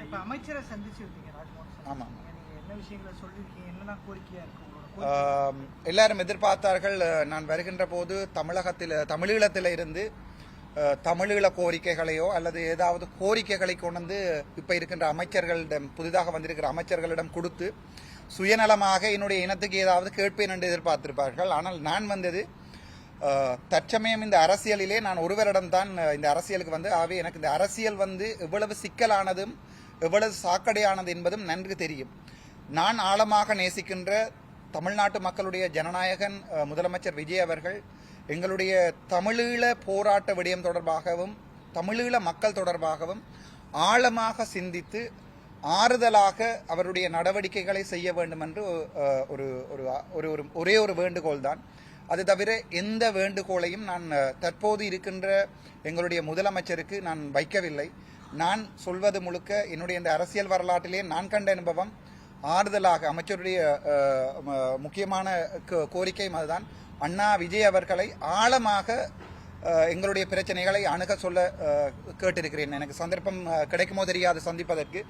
இப்ப அமைச்சரை சந்திச்சிருக்கீங்க ராஜ்மோகன். ஆமா, என்ன விஷயங்களை சொல்லிருக்கீங்க, என்னென்ன கோரிக்கையா இருக்கு? எல்லாரும் எதிர்பார்த்தார்கள். நான் வருகின்ற போது தமிழீழத்தில் இருந்து தமிழீழ கோரிக்கைகளையோ அல்லது ஏதாவது கோரிக்கைகளை கொண்டு இப்ப இருக்கின்ற அமைச்சர்களிடம், புதிதாக வந்திருக்கிற அமைச்சர்களிடம் கொடுத்து சுயநலமாக என்னுடைய இனத்துக்கு ஏதாவது கேட்பேன் என்று எதிர்பார்த்திருப்பார்கள். ஆனால் நான் வந்தது தற்சமயம் இந்த அரசியலிலே நான் ஒருவரிடம்தான் இந்த அரசியலுக்கு வந்து, ஆகவே எனக்கு இந்த அரசியல் வந்து எவ்வளவு சிக்கலானதும் எவ்வளவு சாக்கடையானது என்பதும் நன்கு தெரியும். நான் ஆழமாக நேசிக்கின்ற தமிழ்நாட்டு மக்களுடைய ஜனநாயகன் முதலமைச்சர் விஜய் அவர்கள் எங்களுடைய தமிழீழ போராட்ட விடயம் தொடர்பாகவும் தமிழீழ மக்கள் தொடர்பாகவும் ஆழமாக சிந்தித்து ஆறுதலாக அவருடைய நடவடிக்கைகளை செய்ய வேண்டும் என்று ஒரே ஒரு வேண்டுகோள் தான். அது தவிர எந்த வேண்டுகோளையும் நான் தற்போது இருக்கின்ற எங்களுடைய முதலமைச்சருக்கு நான் வைக்கவில்லை. நான் சொல்வது முழுக்க என்னுடைய இந்த அரசியல் வரலாற்றிலே நான் கண்ட அனுபவம் ஆறுதலாக அமைச்சருடைய முக்கியமான கோரிக்கையும் அதுதான். அண்ணா விஜய் அவர்களை ஆழமாக எங்களுடைய பிரச்சனைகளை அணுக சொல்ல கேட்டிருக்கிறேன். எனக்கு சந்தர்ப்பம் கிடைக்குமோ தெரியாது சந்திப்பதற்கு.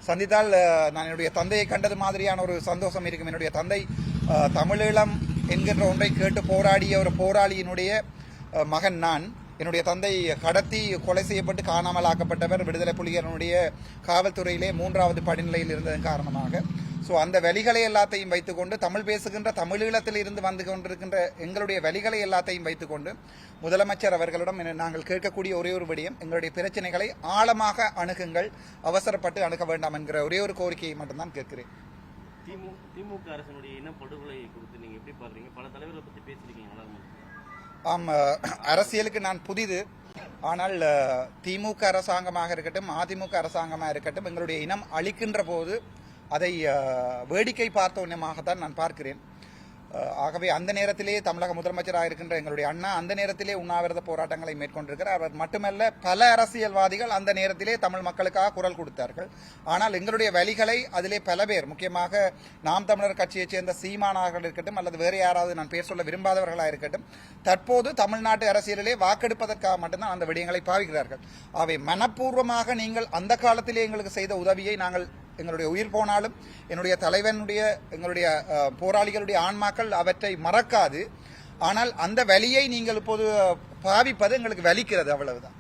சந்தித்தால் நான் என்னுடைய தந்தையை கண்டது மாதிரியான ஒரு சந்தோஷம் இருக்கும். என்னுடைய தந்தை தமிழீழம் என்கின்ற ஒன்றை கேட்டு போராடிய ஒரு போராளியினுடைய மகன் நான். என்னுடைய தந்தை கடத்தி கொலை செய்யப்பட்டு காணாமல் ஆக்கப்பட்டவர். விடுதலை புலிகளினுடைய காவல்துறையிலே 3வது படிநிலையில் இருந்ததன் காரணமாக. ஸோ அந்த வழிகளை எல்லாத்தையும் வைத்துக்கொண்டு, தமிழ் பேசுகின்ற தமிழீழத்தில் இருந்து வந்து கொண்டிருக்கின்ற எங்களுடைய வழிகளை எல்லாத்தையும் வைத்துக்கொண்டு முதலமைச்சர் அவர்களிடம் நாங்கள் கேட்கக்கூடிய ஒரே ஒரு விடயம், எங்களுடைய பிரச்சனைகளை ஆழமாக அணுகுங்கள், அவசரப்பட்டு அணுக வேண்டாம் என்கிற ஒரே ஒரு கோரிக்கையை மட்டும்தான் கேட்கிறேன். திமுக அரசினுடைய இனப்படுகொலை குறித்து நீங்க எப்படி பாக்குறீங்க? பல தலைவர்களை பத்தி பேசிருக்கீங்க. ஆம், அரசியலுக்கு நான் புதிது. ஆனால் திமுக அரசாங்கமாக இருக்கட்டும், அதிமுக அரசாங்கமாக இருக்கட்டும், எங்களுடைய இனம் அழிக்கின்ற போது அதை வேடிக்கை பார்த்த உண்மையாகத்தான் நான் பார்க்கிறேன். ஆகவே அந்த நேரத்திலே தமிழக முதலமைச்சராக இருக்கின்ற எங்களுடைய அண்ணா அந்த நேரத்திலே உண்ணாவிரத போராட்டங்களை மேற்கொண்டிருக்கிறார். அவர் மட்டுமல்ல, பல அரசியல்வாதிகள் அந்த நேரத்திலே தமிழ் மக்களுக்காக குரல் கொடுத்தார்கள். ஆனால் எங்களுடைய வழிகளை அதிலே பல பேர், முக்கியமாக நாம் தமிழர் கட்சியைச் சேர்ந்த சீமானார்கள் இருக்கட்டும் அல்லது வேறு யாராவது நான் பேர் சொல்ல விரும்பாதவர்களாக இருக்கட்டும், தற்போது தமிழ்நாட்டு அரசியலிலே வாக்கெடுப்பதற்காக மட்டும்தான் அந்த விடயங்களை பாவிக்கிறார்கள். அவை மனப்பூர்வமாக நீங்கள் அந்த காலத்திலே எங்களுக்கு செய்த உதவியை நாங்கள், எங்களுடைய உயிர் போனாலும் என்னுடைய தலைவனுடைய எங்களுடைய போராளிகளுடைய ஆன்மாக்கள் அவற்றை மறக்காது. ஆனால் அந்த வலியை நீங்கள் இப்போது பாவிப்பது எங்களுக்கு வலிக்கிறது, அவ்வளவுதான்.